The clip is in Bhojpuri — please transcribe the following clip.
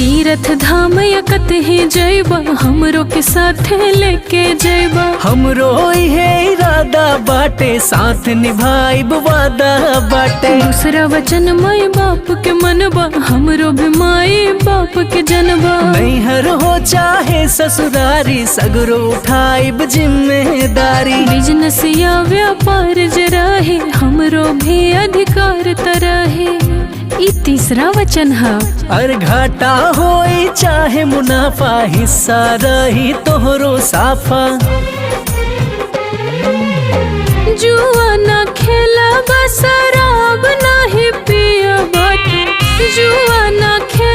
तीर्थ धाम या कतही जइबा हमरो के साथे लेके जइबा। हमरो इहे इरादा बाटे साथ निभाइब वादा बाटे। दूसरा वचन माई बाप के मनबा हमरो भी माई बाप के जनबा। नैहर हो चाहे ससुरारी सगरो उठाइब जिम्मेदारी। बिजनेस या व्यापार जराहे हमरो भी अधिकार तरहे। ई तीसरा वचन है। अर घाटा होई चाहे मुनाफा हिस्सा रही तोहरो साफा। जुआ ना खेला शराब नाही पिया बाटे। जुआ ना खेला